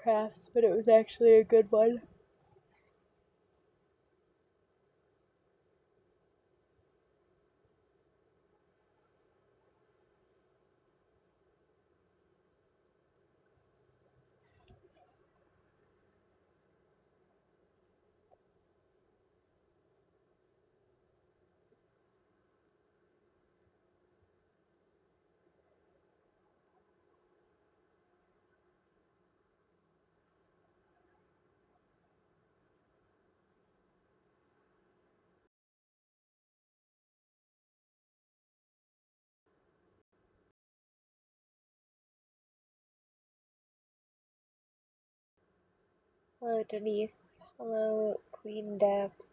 crafts, but it was actually a good one. Hello, Denise. Hello, Queen Debs.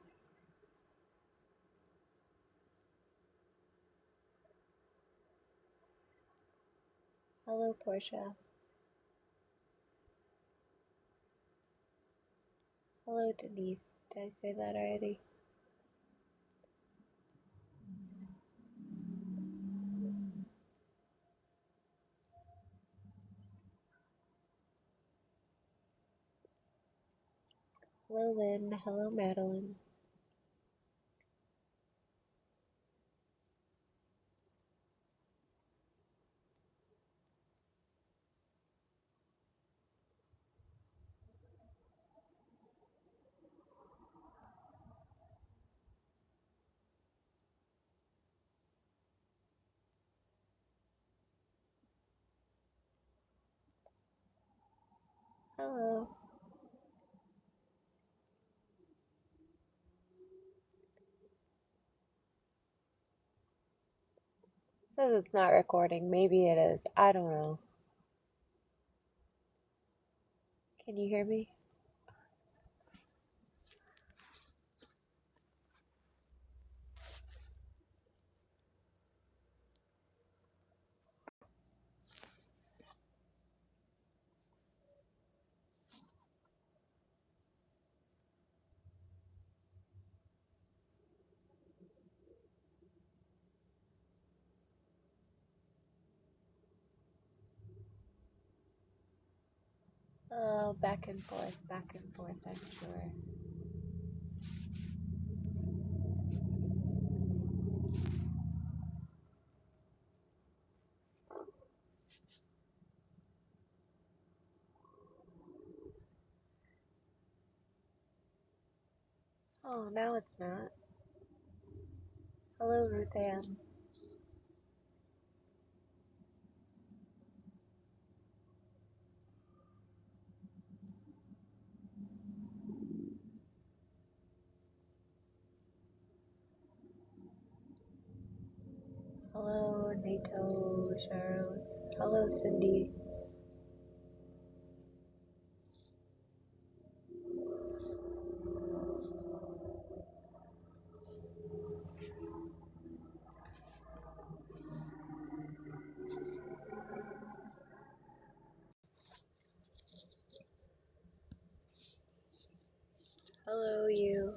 Hello, Portia. Hello, Denise. Did I say that already? Hello, Lynn. Hello, Madeline. Hello. Says it's not recording. Maybe it is. I don't know. Can you hear me? Oh, back and forth, I'm sure. Oh, now it's not. Hello, Ruth Ann. Hello, Nato, Charles. Hello, Cindy. Hello, you.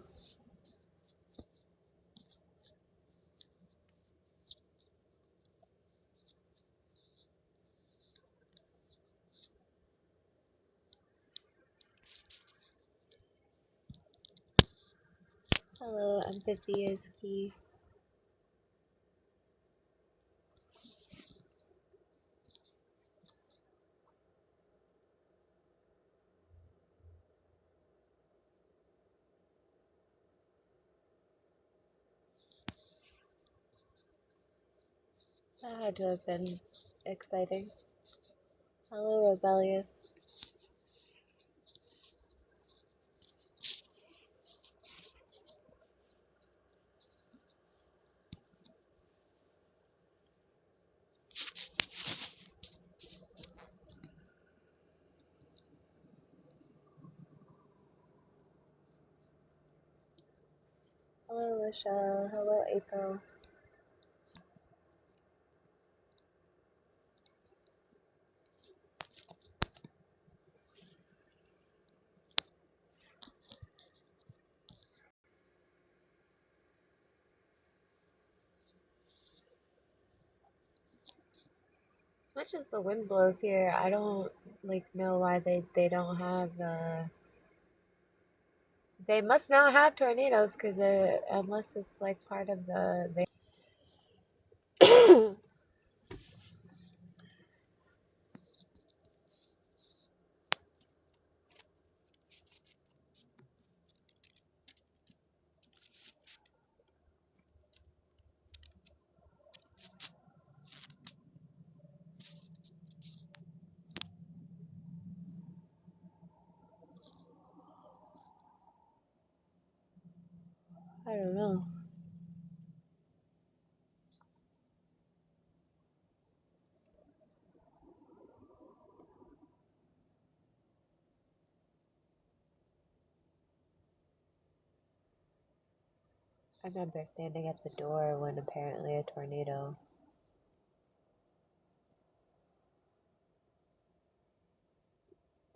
Hello, empathy is key. That had to have been exciting. Hello, Rebellious. Hello, Michelle. Hello, April. It's much as the wind blows here, I don't know why they don't have they must not have tornadoes because unless it's like part of the I don't know. I remember standing at the door when apparently a tornado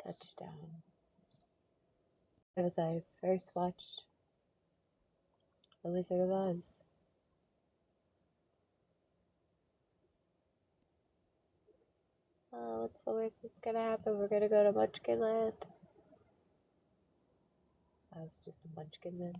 touched down. It was I first watched The Wizard of Oz. Oh, what's the worst that's gonna happen? We're gonna go to Munchkin Land. I was just a munchkin then.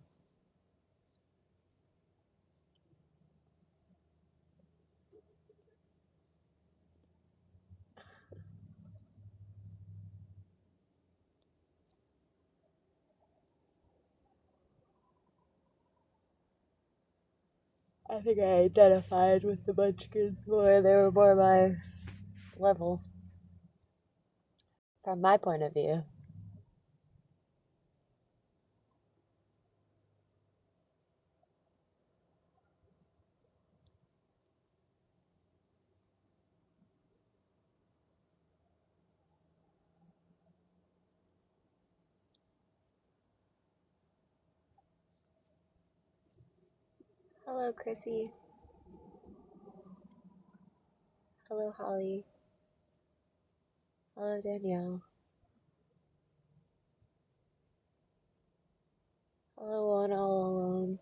I think I identified with the munchkins more. They were more my level. From my point of view. Hello, Chrissy. Hello, Holly. Hello, Danielle. Hello, One All Alone.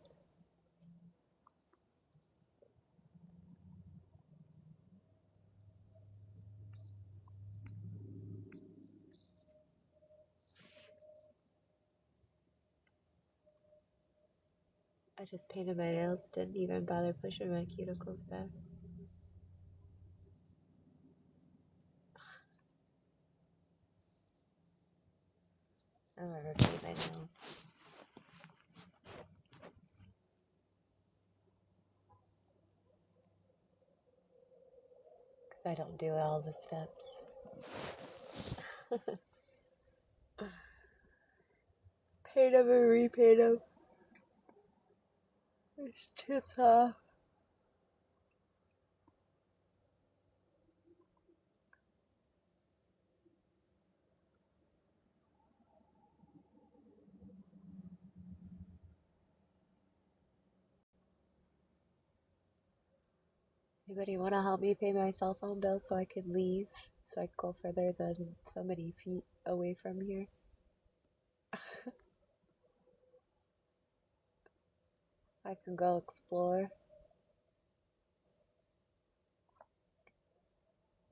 I just painted my nails, didn't even bother pushing my cuticles back. I don't ever paint my nails. Because I don't do all the steps. Just paint them and repaint them. There's chips off. Anybody want to help me pay my cell phone bill so I can leave? So I can go further than so many feet away from here? I can go explore.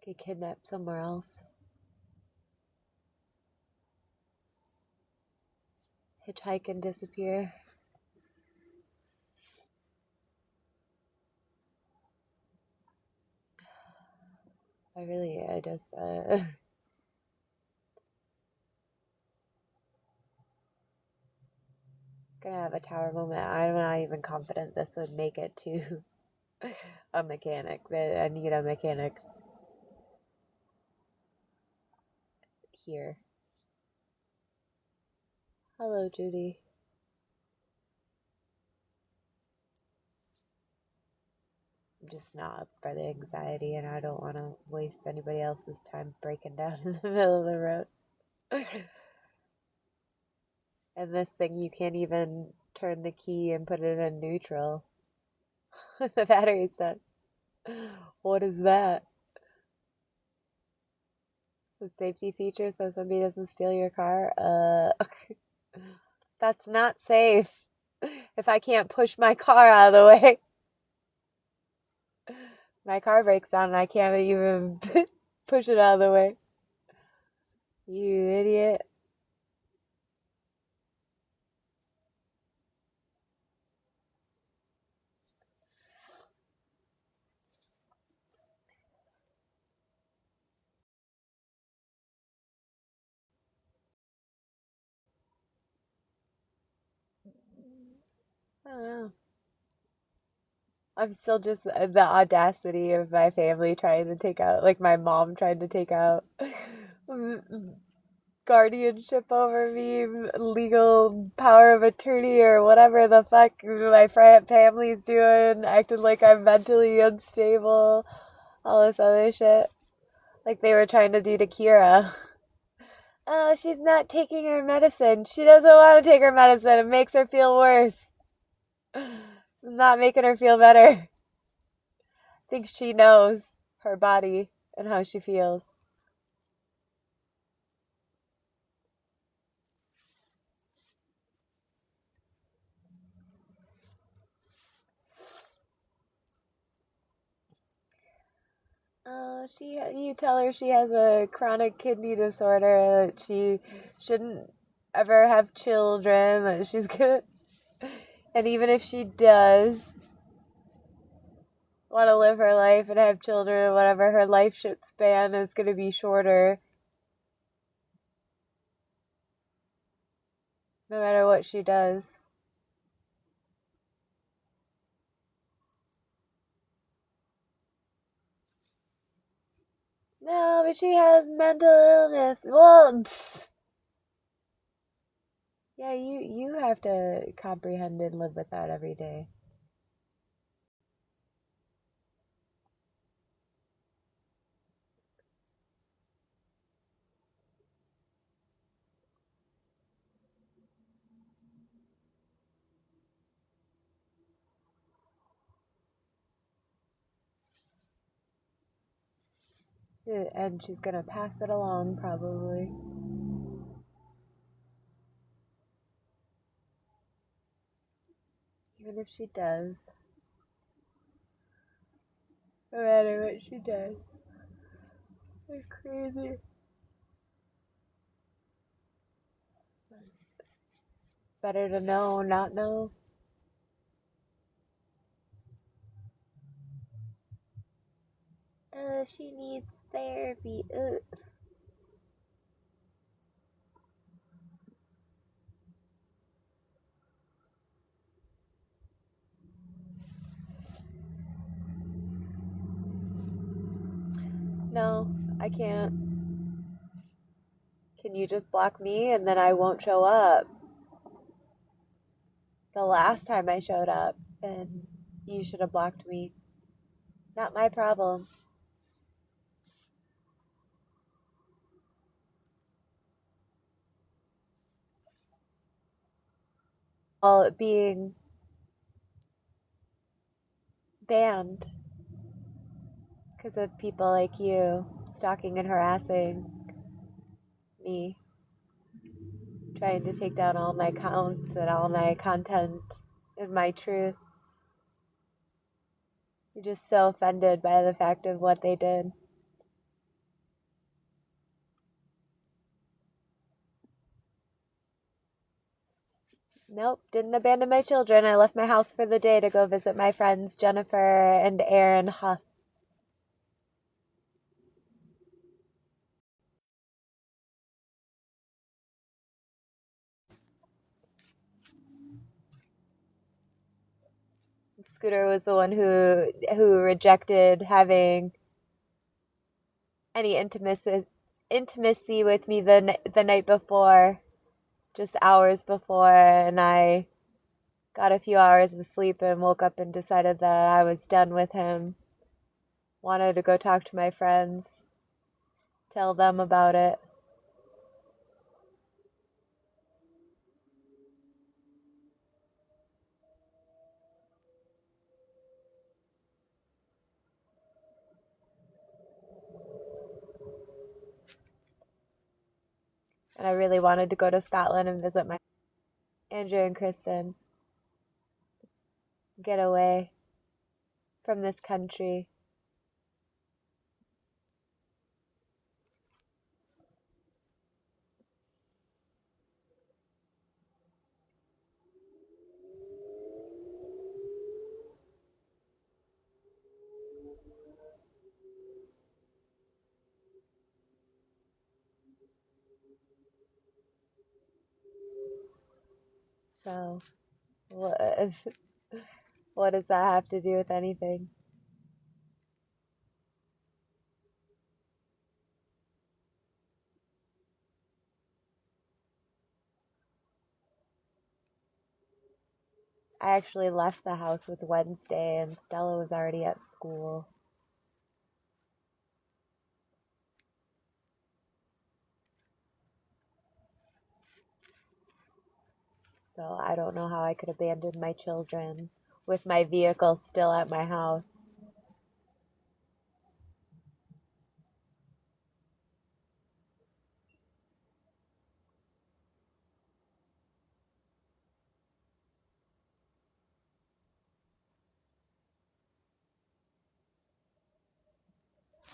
Get kidnapped somewhere else. Hitchhike and disappear. I just, gonna have a tower moment. I'm not even confident this would make it to a mechanic. I need a mechanic here. Hello, Judy. I'm just not up for the anxiety, and I don't want to waste anybody else's time breaking down in the middle of the road. And this thing, you can't even turn the key and put it in neutral. The battery's done. What is that? It's a safety feature so somebody doesn't steal your car. That's not safe. If I can't push my car out of the way, my car breaks down and I can't even Push it out of the way. You idiot. I don't know. I'm still just the audacity of my family trying to take out, like my mom tried to take out guardianship over me, legal power of attorney, or whatever the fuck my family's doing, acting like I'm mentally unstable, all this other shit. Like they were trying to do to Kira. Oh, she's not taking her medicine. She doesn't want to take her medicine. It makes her feel worse. It's not making her feel better. I think she knows her body and how she feels. You tell her she has a chronic kidney disorder, that she shouldn't ever have children, that she's gonna, and even if she does want to live her life and have children or whatever, her life span is gonna be shorter no matter what she does. No, but she has mental illness. Well, yeah, you have to comprehend and live with that every day. And she's gonna pass it along, probably. Even if she does. No matter what she does. It's crazy. Better to know, not know. She needs therapy. No, I can't. Can you just block me and then I won't show up? The last time I showed up, and you should have blocked me. Not my problem. All being banned because of people like you stalking and harassing me, trying to take down all my accounts and all my content and my truth. You're just so offended by the fact of what they did. Nope, didn't abandon my children. I left my house for the day to go visit my friends Jennifer and Aaron Huff. Scooter was the one who rejected having any intimacy with me the night before, just hours before, and I got a few hours of sleep and woke up and decided that I was done with him. Wanted to go talk to my friends, tell them about it. And I really wanted to go to Scotland and visit my Andrew and Kristen. Get away from this country. So, what, what does that have to do with anything? I actually left the house with Wednesday and Stella was already at school. So I don't know how I could abandon my children with my vehicle still at my house.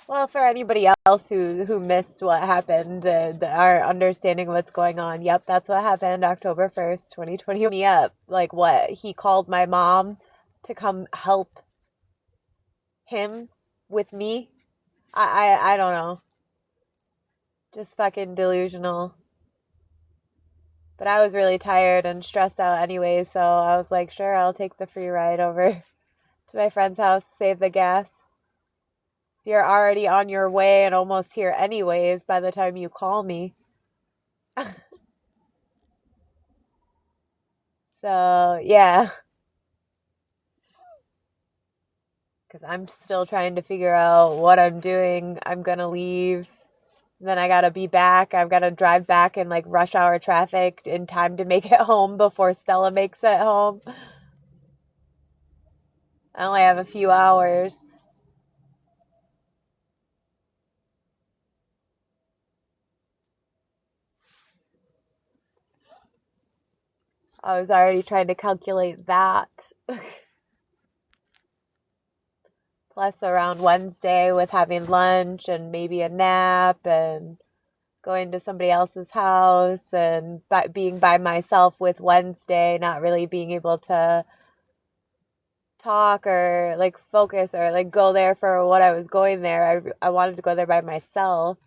Well, for anybody else who missed what happened, our understanding of what's going on. Yep, that's what happened. October 1st, 2020. Me up. Like what? He called my mom to come help him with me. I don't know. Just fucking delusional. But I was really tired and stressed out anyway, so I was like, sure, I'll take the free ride over to my friend's house, save the gas. You're already on your way and almost here anyways by the time you call me. So, yeah. Because I'm still trying to figure out what I'm doing. I'm going to leave. Then I got to be back. I've got to drive back in like rush hour traffic in time to make it home before Stella makes it home. I only have a few hours. I was already trying to calculate that. Plus, around Wednesday with having lunch and maybe a nap and going to somebody else's house and being by myself with Wednesday, not really being able to talk or like focus or like go there for what I was going there. I wanted to go there by myself,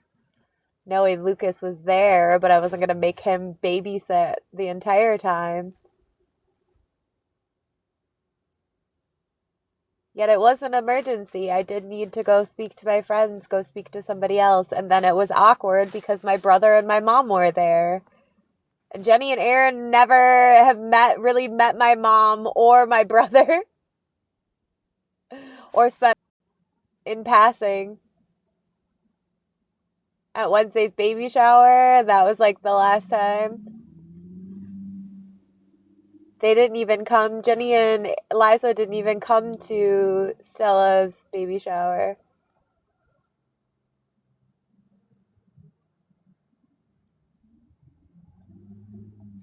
knowing Lucas was there, but I wasn't going to make him babysit the entire time. Yet it was an emergency. I did need to go speak to my friends, go speak to somebody else. And then it was awkward because my brother and my mom were there. And Jenny and Aaron never have really met my mom or my brother or spent in passing at Wednesday's baby shower. That was like the last time. They didn't even come. Jenny and Liza didn't even come to Stella's baby shower.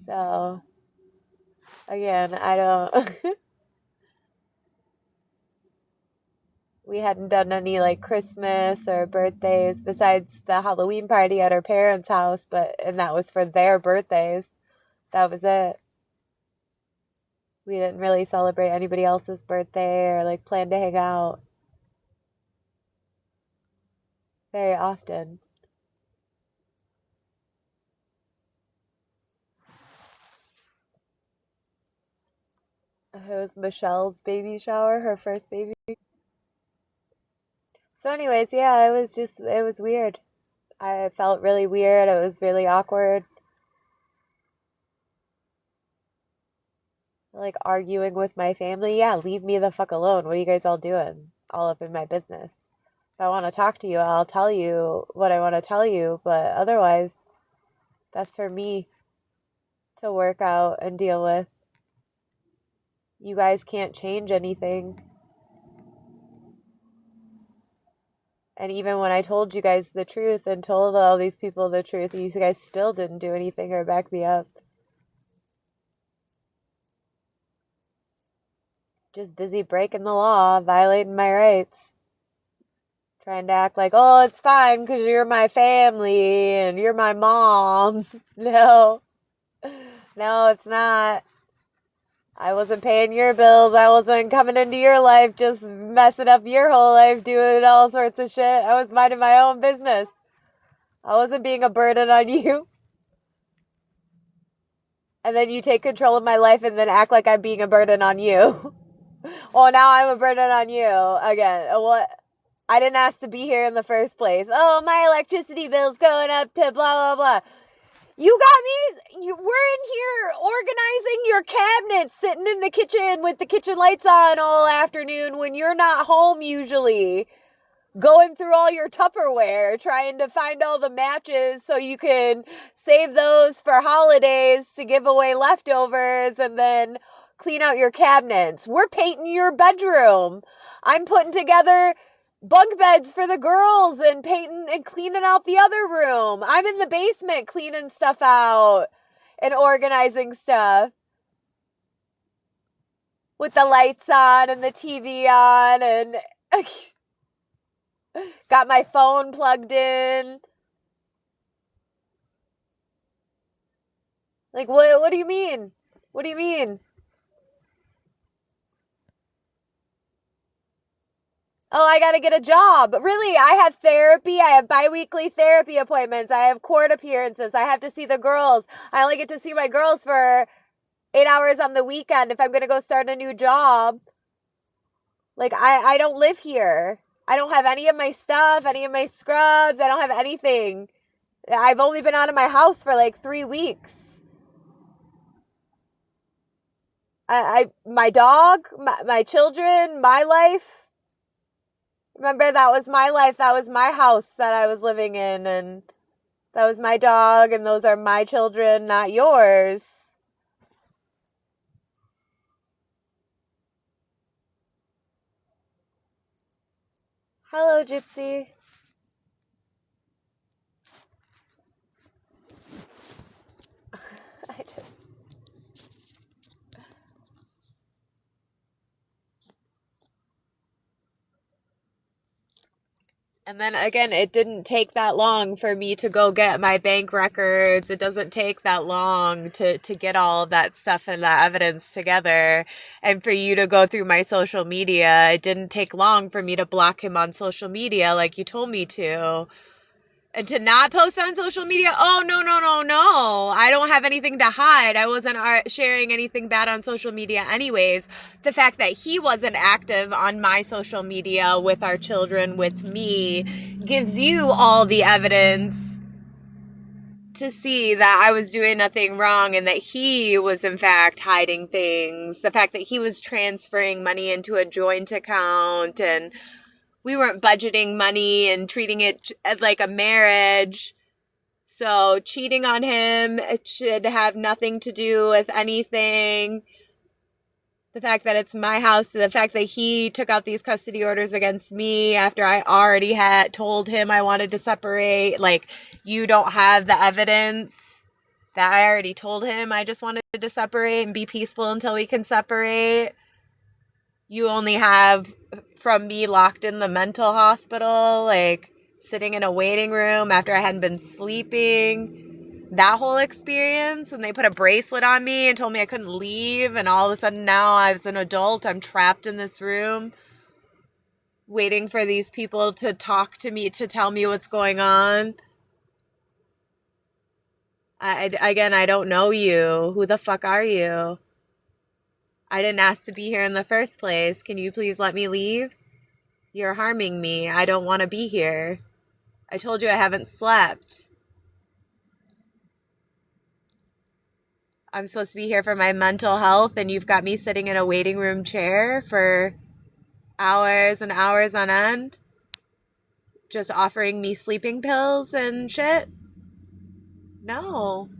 So, again, I don't. We hadn't done any like Christmas or birthdays besides the Halloween party at our parents' house, and that was for their birthdays. That was it. We didn't really celebrate anybody else's birthday or like plan to hang out very often. It was Michelle's baby shower, her first baby. So anyways, yeah, it was weird. I felt really weird. It was really awkward. Like arguing with my family. Yeah, leave me the fuck alone. What are you guys all doing? All up in my business. If I want to talk to you, I'll tell you what I want to tell you. But otherwise, that's for me to work out and deal with. You guys can't change anything. And even when I told you guys the truth and told all these people the truth, you guys still didn't do anything or back me up. Just busy breaking the law, violating my rights. Trying to act like, oh, it's fine because you're my family and you're my mom. No. No, it's not. I wasn't paying your bills. I wasn't coming into your life just messing up your whole life doing all sorts of shit. I was minding my own business. I wasn't being a burden on you. And then you take control of my life and then act like I'm being a burden on you. Well, now I'm a burden on you again. What? I didn't ask to be here in the first place. Oh, my electricity bill's going up to blah, blah, blah. You got me. We're in here organizing your cabinets, sitting in the kitchen with the kitchen lights on all afternoon when you're not home usually. Going through all your Tupperware, trying to find all the matches so you can save those for holidays to give away leftovers and then clean out your cabinets. We're painting your bedroom. I'm putting together bunk beds for the girls and painting and cleaning out the other room. I'm in the basement cleaning stuff out and organizing stuff with the lights on and the TV on and got my phone plugged in. Like, what do you mean? What do you mean? Oh, I gotta get a job. Really, I have therapy. I have bi-weekly therapy appointments. I have court appearances. I have to see the girls. I only get to see my girls for 8 hours on the weekend if I'm gonna go start a new job. Like, I don't live here. I don't have any of my stuff, any of my scrubs. I don't have anything. I've only been out of my house for like 3 weeks. My dog, my children, my life. Remember, that was my life. That was my house that I was living in. And that was my dog. And those are my children, not yours. Hello, Gypsy. I just... And then again, it didn't take that long for me to go get my bank records. It doesn't take that long to get all of that stuff and that evidence together. And for you to go through my social media, it didn't take long for me to block him on social media like you told me to. And to not post on social media, oh, no. I don't have anything to hide. I wasn't sharing anything bad on social media anyways. The fact that he wasn't active on my social media with our children, with me, gives you all the evidence to see that I was doing nothing wrong and that he was in fact hiding things. The fact that he was transferring money into a joint account and we weren't budgeting money and treating it as like a marriage. So cheating on him, it should have nothing to do with anything. The fact that it's my house, the fact that he took out these custody orders against me after I already had told him I wanted to separate. Like, you don't have the evidence that I already told him I just wanted to separate and be peaceful until we can separate. You only have from me locked in the mental hospital, like sitting in a waiting room after I hadn't been sleeping. That whole experience when they put a bracelet on me and told me I couldn't leave, and all of a sudden now as an adult I'm trapped in this room waiting for these people to talk to me, to tell me what's going on. I don't know you. Who the fuck are you? I didn't ask to be here in the first place. Can you please let me leave? You're harming me. I don't want to be here. I told you I haven't slept. I'm supposed to be here for my mental health, and you've got me sitting in a waiting room chair for hours and hours on end, just offering me sleeping pills and shit. No.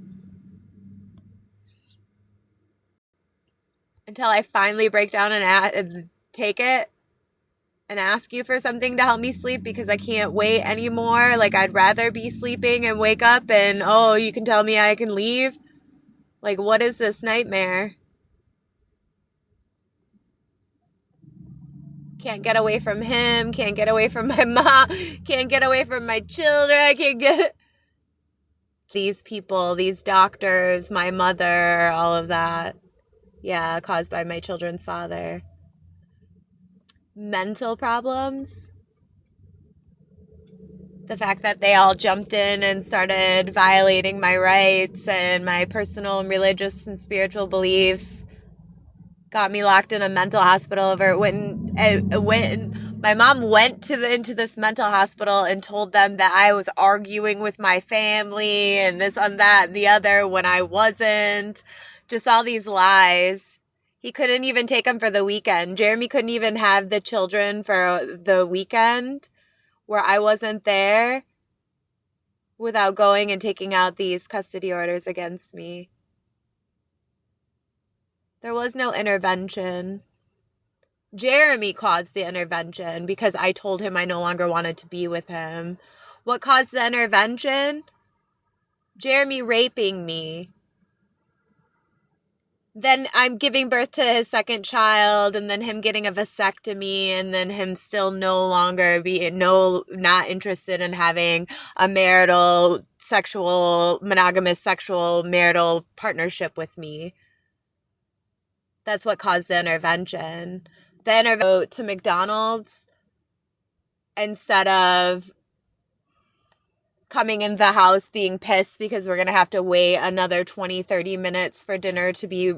Until I finally break down and take it and ask you for something to help me sleep, because I can't wait anymore. Like, I'd rather be sleeping and wake up and, oh, you can tell me I can leave. Like, what is this nightmare? Can't get away from him. Can't get away from my mom. Can't get away from my children. I can't get... These people, these doctors, my mother, all of that. Yeah, caused by my children's father. Mental problems. The fact that they all jumped in and started violating my rights and my personal and religious and spiritual beliefs got me locked in a mental hospital over it. My mom went into this mental hospital and told them that I was arguing with my family and this and that and the other when I wasn't. Just all these lies. He couldn't even take them for the weekend. Jeremy couldn't even have the children for the weekend where I wasn't there without going and taking out these custody orders against me. There was no intervention. Jeremy caused the intervention because I told him I no longer wanted to be with him. What caused the intervention? Jeremy raping me. Then I'm giving birth to his second child, and then him getting a vasectomy, and then him still not interested in having a monogamous sexual marital partnership with me. That's what caused the intervention. The intervention to McDonald's instead of coming in the house being pissed because we're going to have to wait another 20, 30 minutes for dinner to be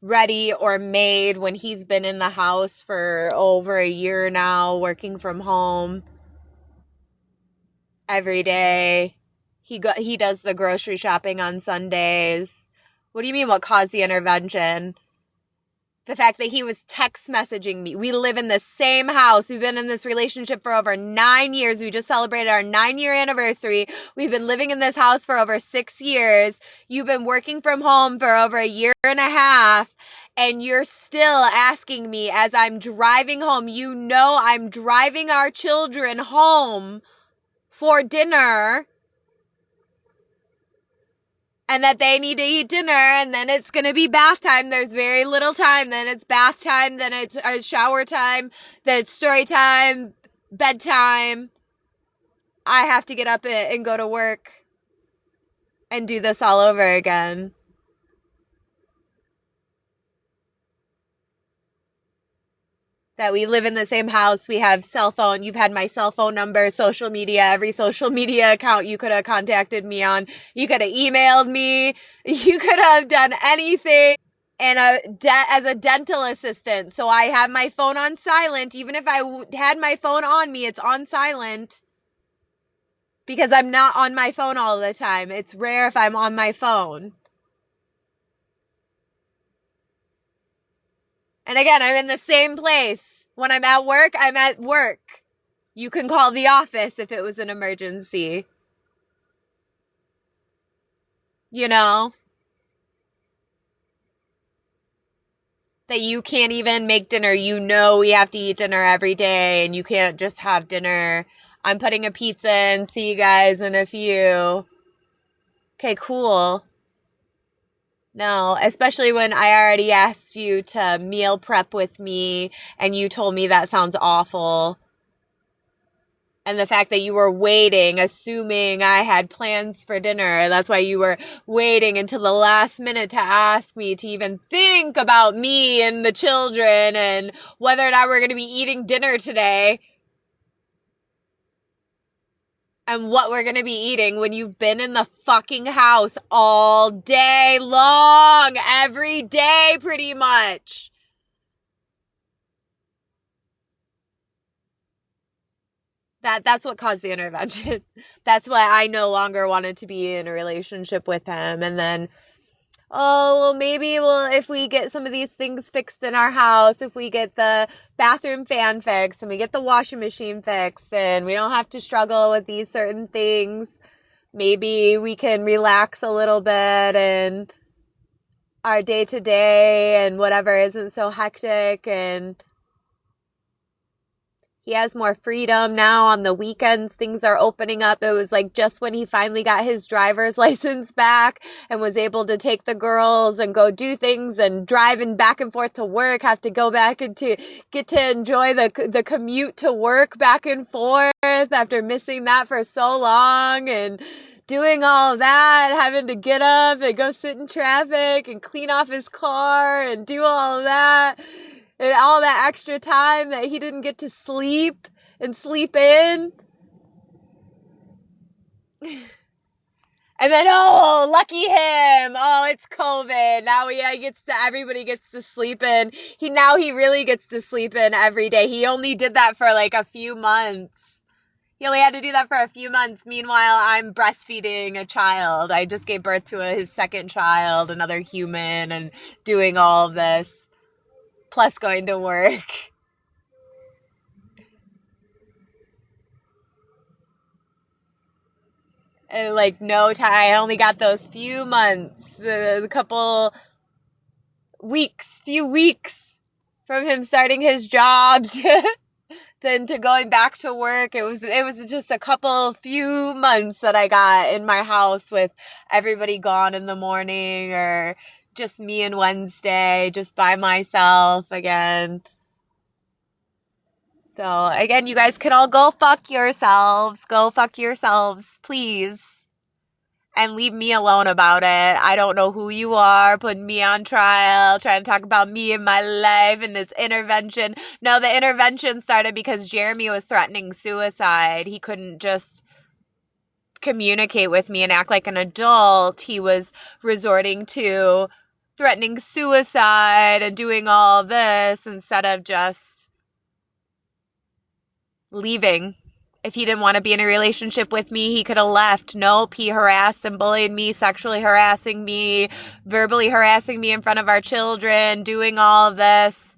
ready or made when he's been in the house for over a year now, working from home every day. He does the grocery shopping on Sundays. What do you mean what caused the intervention? The fact that he was text messaging me. We live in the same house. We've been in this relationship for over 9 years. We just celebrated our 9-year anniversary. We've been living in this house for over 6 years. You've been working from home for over a year and a half. And you're still asking me as I'm driving home. You know I'm driving our children home for dinner. And that they need to eat dinner, and then it's going to be bath time. There's very little time. Then it's bath time, then it's shower time, then it's story time, bedtime. I have to get up and go to work and do this all over again. That we live in the same house, we have cell phone, you've had my cell phone number, social media, every social media account you could have contacted me on, you could have emailed me, you could have done anything, and as a dental assistant, so I have my phone on silent. Even if I had my phone on me, it's on silent, because I'm not on my phone all the time. It's rare if I'm on my phone. And again, I'm in the same place. When I'm at work, I'm at work. You can call the office if it was an emergency. You know? That you can't even make dinner. You know we have to eat dinner every day, and you can't just have dinner. I'm putting a pizza in. See you guys in a few. Okay, cool. No, especially when I already asked you to meal prep with me and you told me that sounds awful. And the fact that you were waiting, assuming I had plans for dinner. That's why you were waiting until the last minute to ask me to even think about me and the children and whether or not we're going to be eating dinner today. And what we're going to be eating when you've been in the fucking house all day long, every day pretty much. That's what caused the intervention. That's why I no longer wanted to be in a relationship with him. And then, maybe if we get some of these things fixed in our house, if we get the bathroom fan fixed and we get the washing machine fixed and we don't have to struggle with these certain things, maybe we can relax a little bit and our day to day and whatever isn't so hectic, and he has more freedom now on the weekends. Things are opening up. It was like just when he finally got his driver's license back and was able to take the girls and go do things and driving back and forth to work, have to go back and to get to enjoy the commute to work back and forth after missing that for so long and doing all that, having to get up and go sit in traffic and clean off his car and do all that. And all that extra time that he didn't get to sleep and sleep in. And then, oh, lucky him. Oh, it's COVID. Now everybody gets to sleep in. He really gets to sleep in every day. He only did that for like a few months. He only had to do that for a few months. Meanwhile, I'm breastfeeding a child. I just gave birth to his second child, another human, and doing all of this, plus going to work. And like no time. I only got those few months, a few weeks from him starting his job then to going back to work. It was just a few months that I got in my house with everybody gone in the morning, or just me and Wednesday, just by myself again. So again, you guys can all go fuck yourselves. Go fuck yourselves, please. And leave me alone about it. I don't know who you are, putting me on trial, trying to talk about me and my life and this intervention. No, the intervention started because Jeremy was threatening suicide. He couldn't just communicate with me and act like an adult. He was resorting to threatening suicide and doing all this instead of just leaving. If he didn't want to be in a relationship with me, he could have left. Nope, he harassed and bullied me, sexually harassing me, verbally harassing me in front of our children, doing all of this,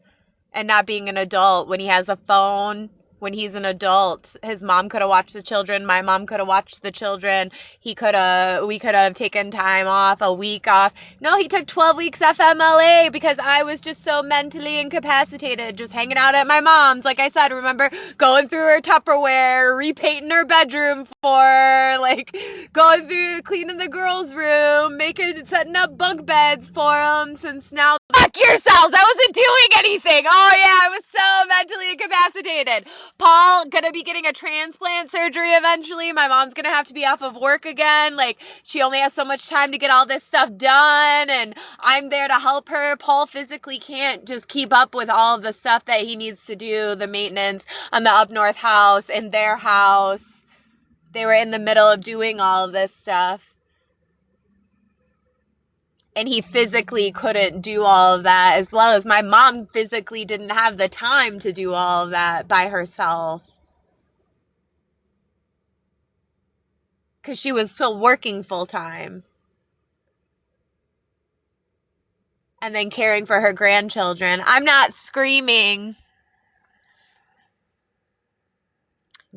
and not being an adult when he has a phone. When he's an adult, his mom could have watched the children. My mom could have watched the children. We could have taken time off, a week off. No, he took 12 weeks FMLA because I was just so mentally incapacitated, just hanging out at my mom's. Like I said, remember going through her Tupperware, repainting her bedroom going through, cleaning the girls' room, setting up bunk beds for them, since now, fuck yourselves. I wasn't doing anything. Oh yeah, I was so mentally incapacitated. Paul gonna be getting a transplant surgery eventually. My mom's gonna have to be off of work again. Like, she only has so much time to get all this stuff done, and I'm there to help her. Paul physically can't just keep up with all of the stuff that he needs to do, the maintenance on the up north house and their house. They were in the middle of doing all of this stuff. And he physically couldn't do all of that, as well as my mom physically didn't have the time to do all of that by herself. Because she was still working full time. And then caring for her grandchildren. I'm not screaming.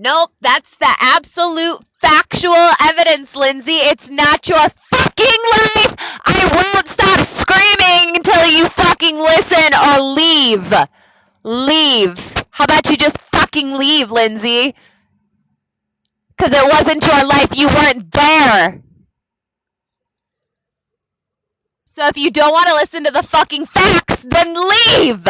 Nope, that's the absolute factual evidence, Lindsay. It's not your fucking life. I won't stop screaming until you fucking listen or leave. Leave. How about you just fucking leave, Lindsay? Because it wasn't your life. You weren't there. So if you don't want to listen to the fucking facts, then leave.